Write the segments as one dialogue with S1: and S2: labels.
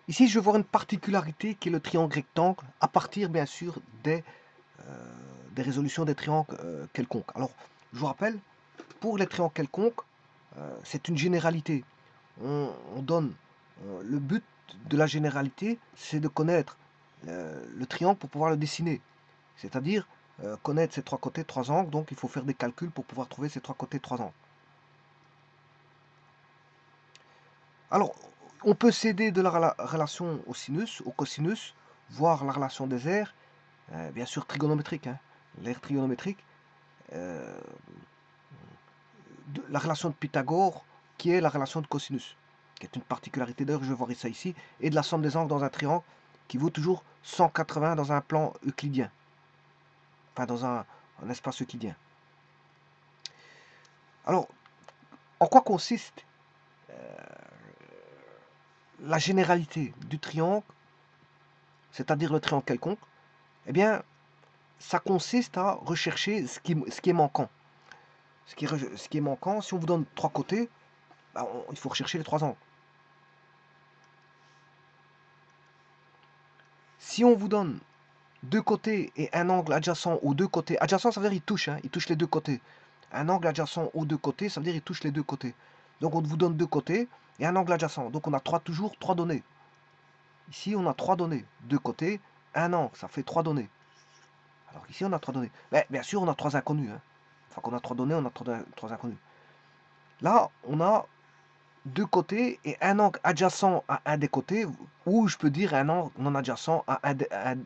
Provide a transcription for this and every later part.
S1: Ici, je veux voir une particularité qui est le triangle rectangle, à partir, bien sûr, des résolutions des triangles quelconques. Alors, je vous rappelle, pour les triangles quelconques, c'est une généralité. On donne le but de la généralité, c'est de connaître le triangle pour pouvoir le dessiner. C'est-à-dire connaître ses trois côtés, trois angles, donc il faut faire des calculs pour pouvoir trouver ces trois côtés, trois angles. Alors, on peut s'aider de la relation au sinus, au cosinus, voir la relation des aires, bien sûr trigonométrique, hein, l'aire trigonométrique, euh, la relation de Pythagore, qui est la relation de cosinus, qui est une particularité d'ailleurs, je vais voir ça ici, et de la somme des angles dans un triangle, qui vaut toujours 180 dans un plan euclidien, enfin dans un espace euclidien. Alors, en quoi consiste la généralité du triangle, c'est-à-dire le triangle quelconque? Eh bien, ça consiste à rechercher ce qui est manquant. Ce qui est manquant, si on vous donne trois côtés, bah, il faut rechercher les trois angles. Si on vous donne deux côtés et un angle adjacent aux deux côtés, adjacent ça veut dire il touche, hein, il touche les deux côtés. Un angle adjacent aux deux côtés, ça veut dire il touche les deux côtés. Donc on vous donne deux côtés et un angle adjacent. Donc on a toujours trois données. Ici on a trois données. Deux côtés, un angle, ça fait trois données. Alors ici on a trois données. Mais bien sûr on a trois inconnus. Hein. Enfin qu'on a trois données, on a trois inconnus. Là on a deux côtés et un angle adjacent à un des côtés, ou je peux dire un angle non adjacent à un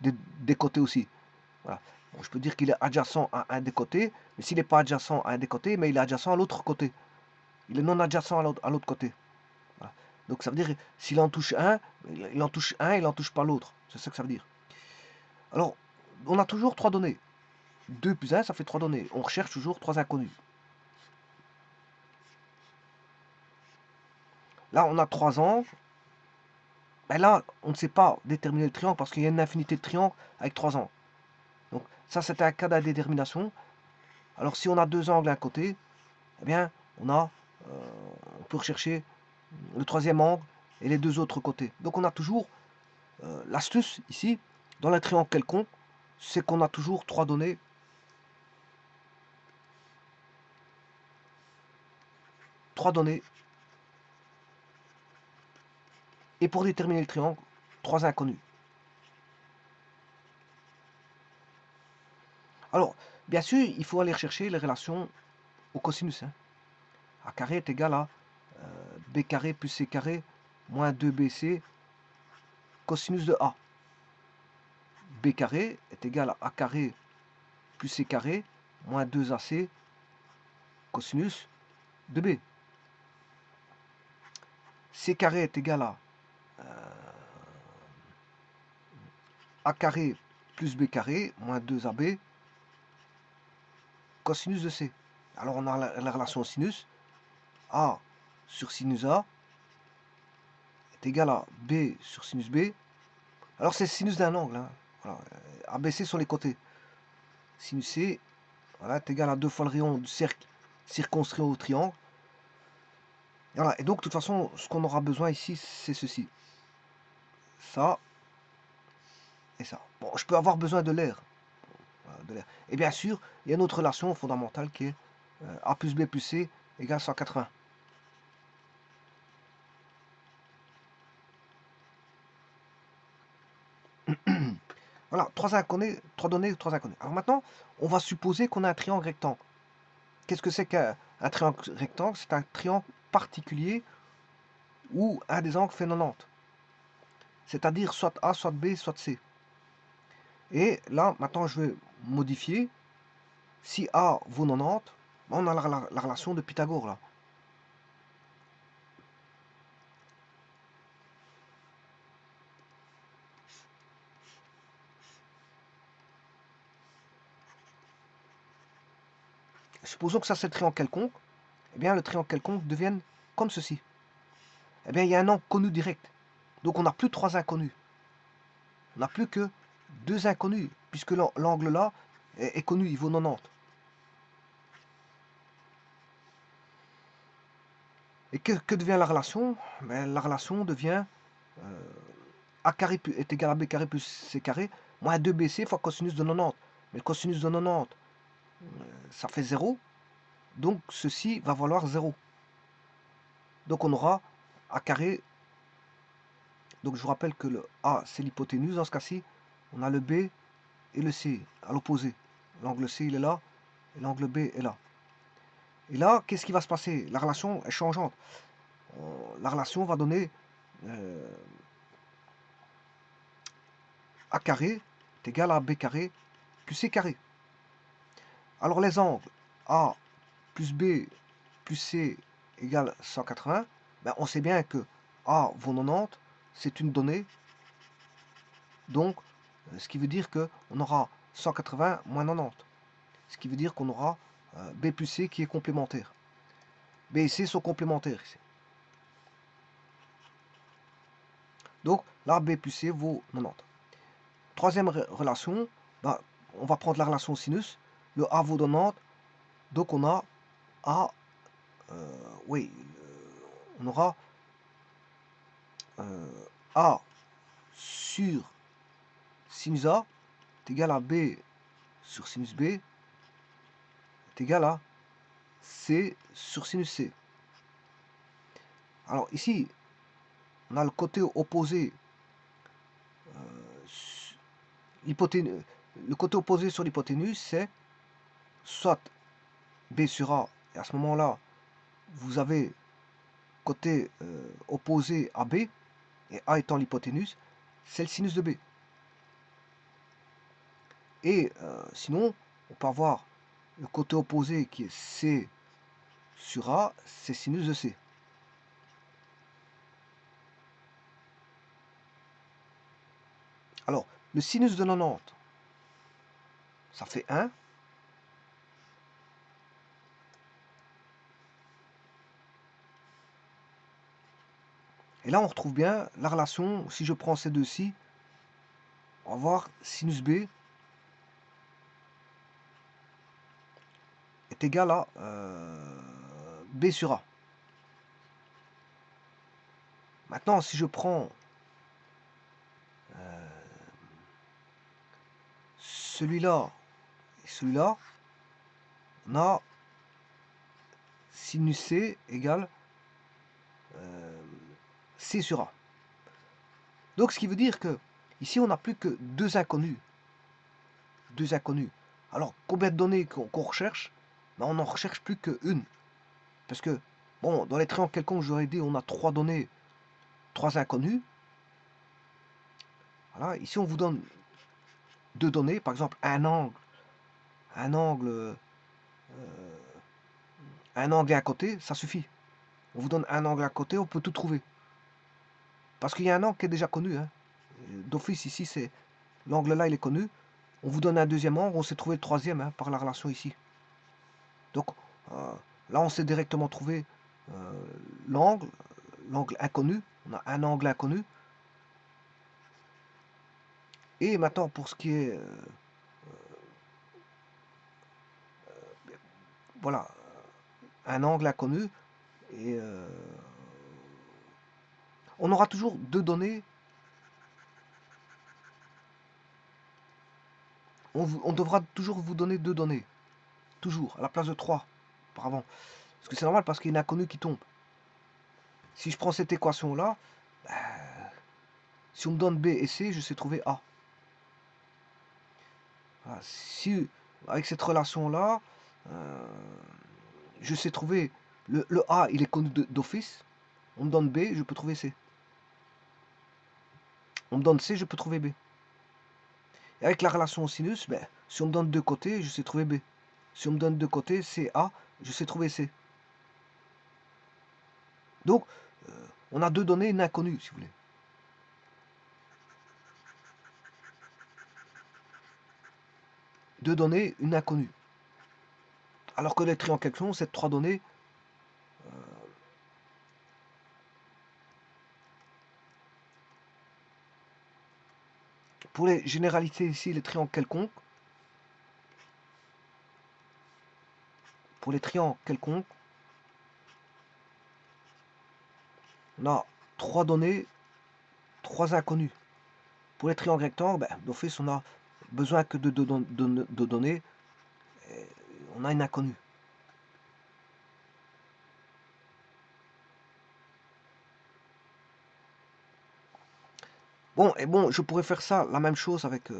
S1: des côtés aussi. Voilà. Bon, je peux dire qu'il est adjacent à un des côtés, mais s'il n'est pas adjacent à un des côtés, mais il est adjacent à l'autre côté. Il est non adjacent à l'autre côté. Voilà. Donc ça veut dire s'il en touche un, il en touche un, il n'en touche pas l'autre. C'est ça que ça veut dire. Alors, on a toujours trois données. 2 plus 1, ça fait trois données. On recherche toujours trois inconnus. Là, on a trois angles. Ben là, on ne sait pas déterminer le triangle parce qu'il y a une infinité de triangles avec trois angles. Donc ça, c'est un cas d'indétermination. Alors si on a deux angles à un côté, eh bien, on peut rechercher le troisième angle et les deux autres côtés. Donc on a toujours l'astuce ici, dans les triangles quelconques, c'est qu'on a toujours trois données. Trois données. Et pour déterminer le triangle, trois inconnus. Alors, bien sûr, il faut aller chercher les relations au cosinus. Hein. A carré est égal à b carré plus c carré moins 2bc cosinus de a. B carré est égal à a carré plus c carré moins 2ac cosinus de b. C carré est égal à a carré plus b carré moins 2ab cosinus de c. Alors on a la relation sinus. A sur sinus A est égal à B sur sinus B. Alors c'est sinus d'un angle. Hein. Voilà. ABC sur les côtés. Sinus C voilà, est égal à 2 fois le rayon du cercle circonscrit au triangle. Voilà. Et donc de toute façon, ce qu'on aura besoin ici, c'est ceci. Ça et ça. Bon, je peux avoir besoin de l'air. Voilà, et bien sûr, il y a une autre relation fondamentale qui est A plus B plus C égale 180. Voilà, trois inconnus, trois données, trois inconnus. Alors maintenant, on va supposer qu'on a un triangle rectangle. Qu'est-ce que c'est qu'un triangle rectangle? C'est un triangle particulier où un des angles fait 90. C'est-à-dire soit A, soit B, soit C. Et là, maintenant, je vais modifier. Si A vaut 90, on a la relation de Pythagore là. Supposons que ça c'est le triangle quelconque. Eh bien, le triangle quelconque devienne comme ceci. Eh bien, il y a un angle connu direct. Donc, on n'a plus trois inconnus. On n'a plus que deux inconnus, puisque l'angle là est connu, il vaut 90. Et que devient la relation? Ben, la relation devient A carré est égal à B carré plus C carré, moins 2BC fois cosinus de 90. Mais le cosinus de 90, ça fait 0. Donc ceci va valoir 0. Donc on aura A carré. Donc je vous rappelle que le A, c'est l'hypoténuse dans ce cas-ci. On a le B et le C à l'opposé. L'angle C, il est là, et l'angle B est là. Et là, qu'est-ce qui va se passer? La relation est changeante. La relation va donner A carré est égal à B carré plus C carré. Alors les angles A plus B plus C égale 180, ben on sait bien que A vaut 90, c'est une donnée. Donc, ce qui veut dire qu'on aura 180 moins 90. Ce qui veut dire qu'on aura B plus C qui est complémentaire. B et C sont complémentaires ici. Donc là, B plus C vaut 90. Troisième relation, ben, on va prendre la relation sinus. Le A vaut 90. Donc on a A, oui, on aura A sur sinus A est égal à B sur sinus B est égal à C sur sinus C. Alors ici, on a le côté opposé. Le côté opposé sur l'hypoténuse, c'est soit B sur A, et à ce moment-là, vous avez côté opposé à B, et A étant l'hypoténuse, c'est le sinus de B. Et sinon, on peut avoir le côté opposé qui est C sur A, c'est sinus de C. Alors, le sinus de 90, ça fait 1. Et là, on retrouve bien la relation, si je prends ces deux-ci, on va voir sinus B est égal à B sur A. Maintenant, si je prends celui-là et celui-là, on a sinus C égale C sur A. Donc, ce qui veut dire que ici, on n'a plus que deux inconnus. Deux inconnus. Alors, combien de données qu'on recherche? Ben, on n'en recherche plus qu'une. Parce que, bon, dans les triangles quelconques, j'aurais dit, on a trois données, trois inconnus. Voilà, ici, on vous donne deux données, par exemple, un angle et un côté, ça suffit. On vous donne un angle à côté, on peut tout trouver. Parce qu'il y a un angle qui est déjà connu. Hein. D'office, ici, c'est l'angle là, il est connu. On vous donne un deuxième angle, on s'est trouvé le troisième hein, par la relation ici. Donc là, on s'est directement trouvé l'angle inconnu. On a un angle inconnu. Et maintenant, pour ce qui est... voilà, un angle inconnu. Et on aura toujours deux données. On devra toujours vous donner deux données. Toujours, à la place de 3 auparavant. Parce que c'est normal, parce qu'il y a une inconnue qui tombe. Si je prends cette équation-là, si on me donne B et C, je sais trouver A. Voilà. Si, avec cette relation-là, je sais trouver le A, il est connu d'office. On me donne B, je peux trouver C. On me donne C, je peux trouver B. Et avec la relation sinus, ben, si on me donne deux côtés, je sais trouver B. Si on me donne deux côtés, C, A, je sais trouver C. Donc, on a deux données, une inconnue, si vous voulez. Deux données, une inconnue. Alors que les triangles quelconques, c'est trois données. Pour les généralités ici, les triangles quelconques, pour les triangles quelconques, On a 3 données, 3 inconnus. Pour les triangles rectangles, ben, d'office, on a besoin que de données. Et on a une inconnue. Bon, et bon, je pourrais faire ça, la même chose avec...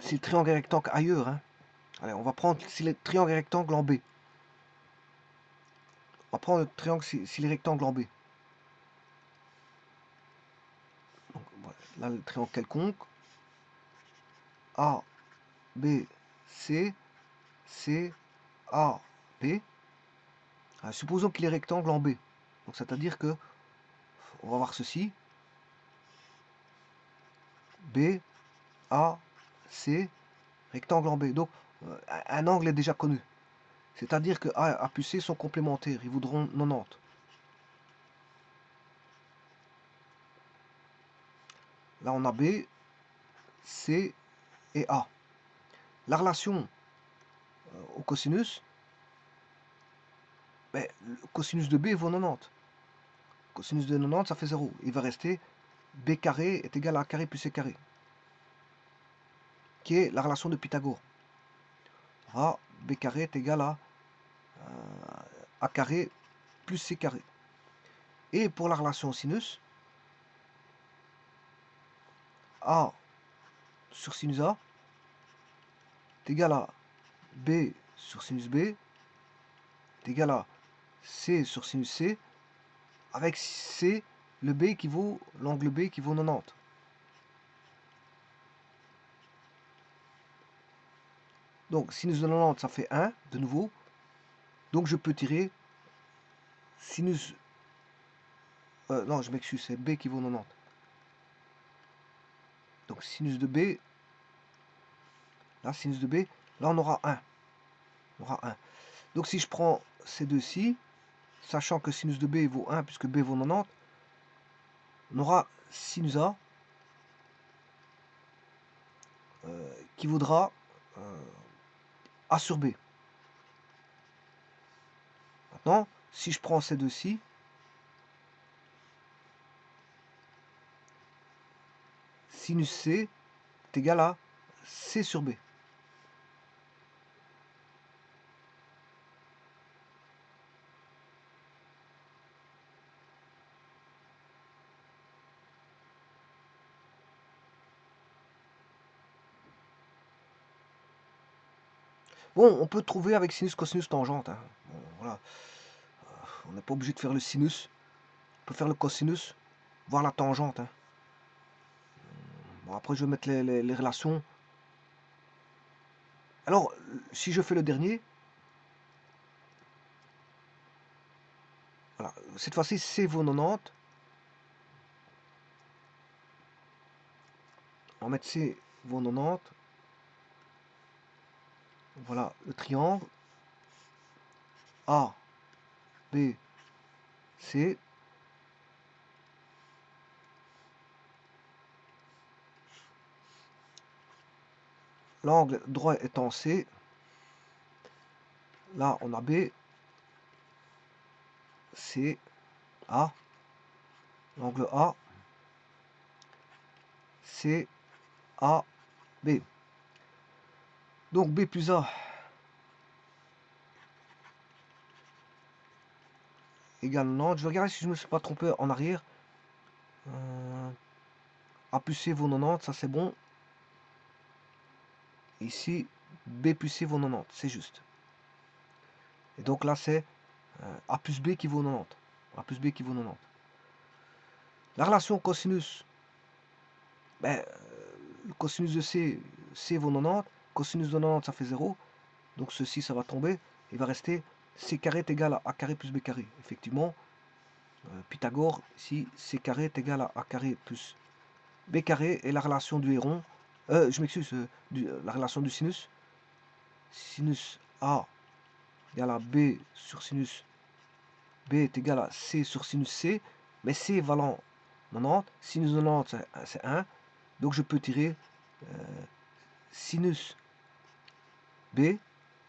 S1: si le triangle est rectangle ailleurs, hein. Allez, on va prendre si le triangle est rectangle en B. On va prendre le triangle s'il est rectangle en B. Donc, voilà, là, le triangle quelconque. A, B, C, C, A, B. Alors, supposons qu'il est rectangle en B. Donc, c'est-à-dire que, on va voir ceci. B, A, C, rectangle en B. Donc, un angle est déjà connu. C'est-à-dire que A plus C sont complémentaires. Ils voudront 90. Là, on a B, C et A. La relation au cosinus, ben, le cosinus de B vaut 90. Cosinus de 90, ça fait 0. Il va rester B carré est égal à A carré plus C carré, qui est la relation de Pythagore. A, B carré est égal à A carré plus C carré. Et pour la relation sinus, A sur sinus A est égal à B sur sinus B est égal à C sur sinus C, avec C, le B qui vaut, l'angle B qui vaut 90. Donc sinus de 90, ça fait 1, de nouveau. Donc je peux tirer sinus... non, je m'excuse, c'est B qui vaut 90. Donc sinus de B, là, sinus de B, là on aura 1. On aura 1. Donc si je prends ces deux-ci, sachant que sinus de B vaut 1 puisque B vaut 90, on aura sinus A qui vaudra A sur B. Maintenant, si je prends ces deux-ci, sinus C est égal à C sur B. Bon, on peut trouver avec sinus, cosinus, tangente. Hein. Bon, voilà. On n'est pas obligé de faire le sinus. On peut faire le cosinus, voir la tangente. Hein. Bon, après, je vais mettre les relations. Alors, si je fais le dernier, voilà, cette fois-ci, C vaut 90. On va mettre C vaut 90. Voilà le triangle. A, B, C. L'angle droit étant C. Là, on a B, C, A. L'angle A, C, A, B. Donc B plus A égale 90. Je vais regarder si je ne me suis pas trompé en arrière. A plus C vaut 90, ça c'est bon. Ici, B plus C vaut 90, c'est juste. Et donc là, c'est A plus B qui vaut 90. A plus B qui vaut 90. La relation cosinus, ben, le cosinus de C, C vaut 90. Cosinus de 90, ça fait 0. Donc ceci, ça va tomber. Il va rester C carré est égal à A carré plus B carré. Effectivement, Pythagore, ici, C carré est égal à A carré plus B carré. Et la relation du héron, je m'excuse, la relation du sinus. Sinus A égale à B sur sinus B est égal à C sur sinus C. Mais C valant 90. Sinus de 90, c'est 1. Donc je peux tirer sinus B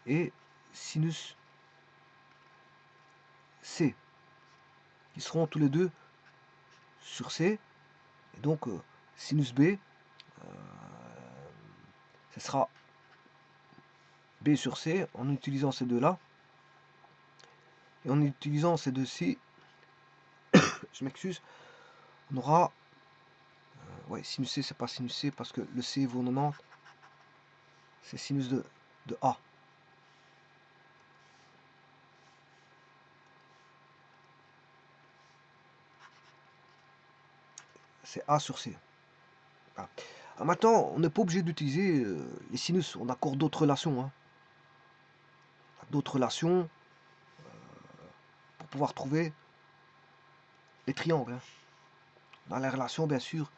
S1: et sinus C. Ils seront tous les deux sur C. Et donc, sinus B, ce sera B sur C en utilisant ces deux-là. Et en utilisant ces deux-ci, je m'excuse, on aura... ouais, sinus C, c'est pas sinus C parce que le C vaut 90. C'est sinus de A. C'est A sur C. Voilà. Alors maintenant, on n'est pas obligé d'utiliser les sinus. On a encore d'autres relations. Hein. D'autres relations pour pouvoir trouver les triangles. Hein. Dans la relation, bien sûr,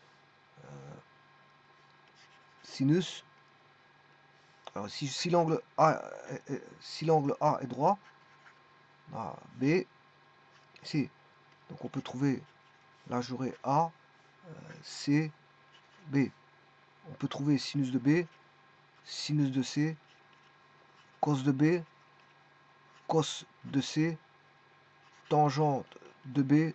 S1: sinus. Alors, si l'angle A, est droit, B, C. Donc on peut trouver, là j'aurai A, C, B. On peut trouver sinus de B, sinus de C, cos de B, cos de C, tangente de B,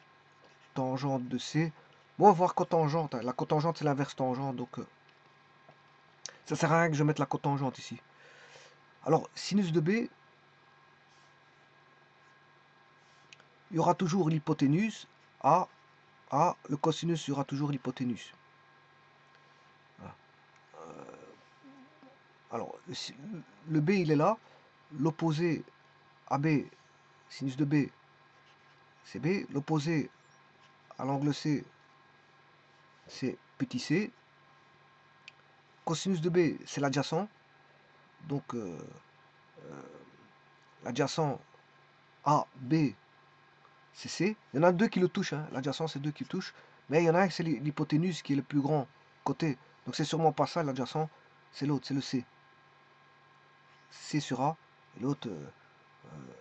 S1: tangente de C. Bon, on va voir cotangente. Hein. La cotangente, c'est l'inverse tangente, donc ça sert à rien que je mette la cotangente ici. Alors, sinus de B, il y aura toujours l'hypoténuse. A, le cosinus, il y aura toujours l'hypoténuse. Voilà. Alors, le B, il est là. L'opposé à B, sinus de B, c'est B. L'opposé à l'angle C, c'est petit c. Cosinus de B, c'est l'adjacent. Donc, l'adjacent A, B, c'est C. Il y en a deux qui le touchent. Hein. L'adjacent, c'est deux qui le touchent. Mais il y en a un, c'est l'hypoténuse qui est le plus grand côté. Donc, c'est sûrement pas ça, l'adjacent. C'est l'autre, c'est le C. C sur A. Et l'autre,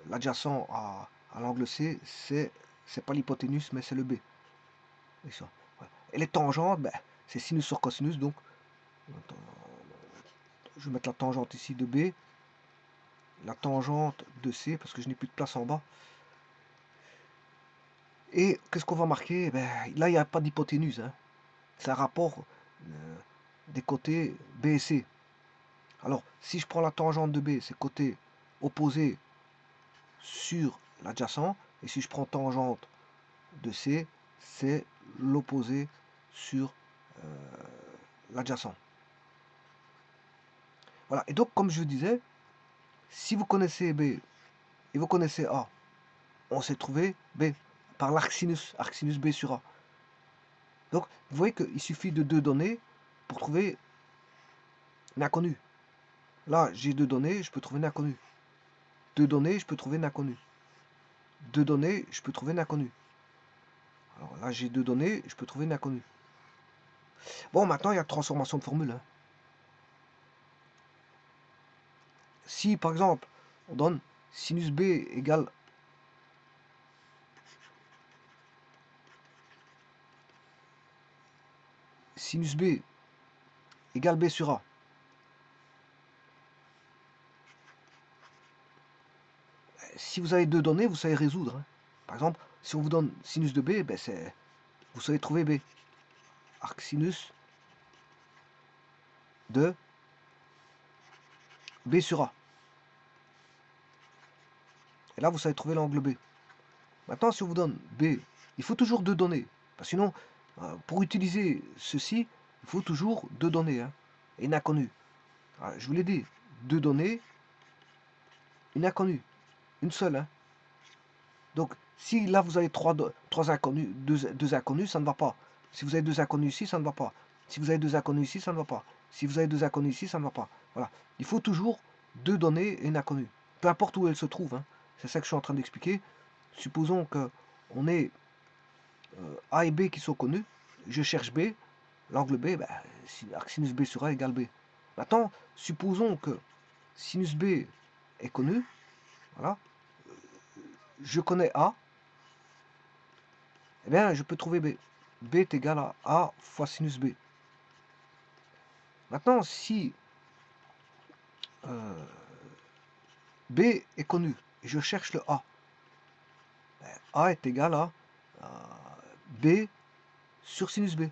S1: l'adjacent à l'angle C, c'est pas l'hypoténuse, mais c'est le B. Et, ça. Voilà. Et les tangentes, ben, c'est sinus sur cosinus. Donc, je vais mettre la tangente ici de B. La tangente de C, parce que je n'ai plus de place en bas. Et qu'est-ce qu'on va marquer? Ben, là, il n'y a pas d'hypoténuse. Hein. C'est un rapport des côtés B et C. Alors, si je prends la tangente de B, c'est côté opposé sur l'adjacent. Et si je prends tangente de C, c'est l'opposé sur l'adjacent. Voilà. Et donc, comme je disais, si vous connaissez B et vous connaissez A, on sait trouver B par l'arc sinus B sur A. Donc, vous voyez qu'il suffit de deux données pour trouver une inconnue. Là, j'ai deux données, je peux trouver une inconnue. Deux données, je peux trouver une inconnue. Deux données, je peux trouver une inconnue. Alors là, j'ai deux données, je peux trouver une inconnue. Bon, maintenant, il y a transformation de formule. Hein. Si, par exemple, on donne sinus B égale sinus B égale B sur A. Si vous avez deux données, vous savez résoudre. Hein. Par exemple, si on vous donne sinus de B, ben vous savez trouver B. Arc sinus de B sur A. Et là, vous savez trouver l'angle B. Maintenant, si on vous donne B, il faut toujours deux données. Parce que sinon, pour utiliser ceci, il faut toujours deux données. Hein, et une inconnue. Alors, je vous l'ai dit, deux données, une inconnue. Une seule. Hein. Donc, si là, vous avez trois inconnus, deux inconnus, ça ne va pas. Si vous avez deux inconnus ici, ça ne va pas. Si vous avez deux inconnus ici, ça ne va pas. Si vous avez deux inconnus ici, ça ne va pas. Voilà. Il faut toujours deux données et une inconnue. Peu importe où elle se trouve. Hein. C'est ça que je suis en train d'expliquer. Supposons qu'on ait A et B qui sont connus. Je cherche B. L'angle B, ben, sinus B sur A égale B. Maintenant, supposons que sinus B est connu. Voilà. Je connais A. Eh bien, je peux trouver B. B est égal à A fois sinus B. Maintenant, si B est connu et je cherche le A, ben, A est égal à B sur sinus B.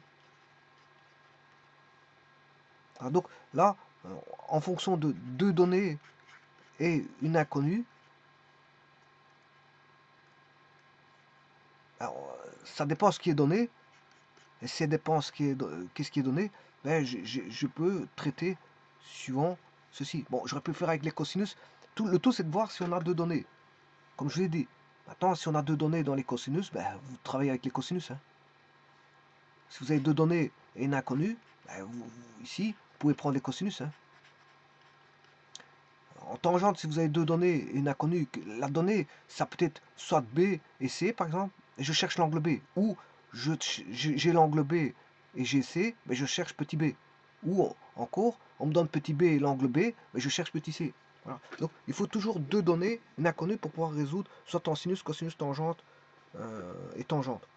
S1: Alors donc là, en fonction de deux données et une inconnue, alors, ça dépend ce qui est donné, et si ça dépend qu'est-ce qui est donné, ben, je peux traiter suivant ceci. Bon, j'aurais pu le faire avec les cosinus. Le tout, c'est de voir si on a deux données. Comme je vous l'ai dit, maintenant, si on a deux données dans les cosinus, ben, vous travaillez avec les cosinus. Hein. Si vous avez deux données et une inconnue, ben, ici, vous pouvez prendre les cosinus. Hein. En tangente, si vous avez deux données et une inconnue, la donnée, ça peut être soit B et C, par exemple, et je cherche l'angle B. Ou j'ai l'angle B et j'ai C, mais je cherche petit b. Ou encore, on me donne petit b et l'angle B, mais je cherche petit c. Voilà. Donc, il faut toujours deux données, une inconnue, pour pouvoir résoudre soit en sinus, cosinus, tangente et tangente.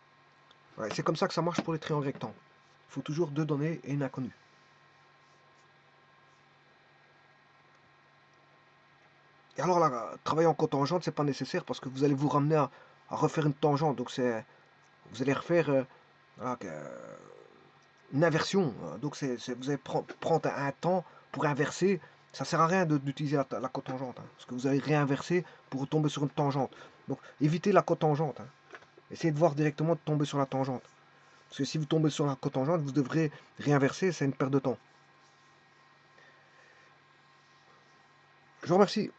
S1: Voilà. C'est comme ça que ça marche pour les triangles rectangles. Il faut toujours deux données et une inconnue. Et alors là, travailler en cotangente, c'est pas nécessaire parce que vous allez vous ramener à refaire une tangente. Donc vous allez refaire voilà, une inversion. Donc vous allez prendre un temps pour inverser. Ça sert à rien d'utiliser la cotangente hein, parce que vous allez réinverser pour tomber sur une tangente. Donc évitez la cotangente. Hein. Essayez de voir directement de tomber sur la tangente. Parce que si vous tombez sur la cotangente, vous devrez réinverser, c'est une perte de temps. Je vous remercie.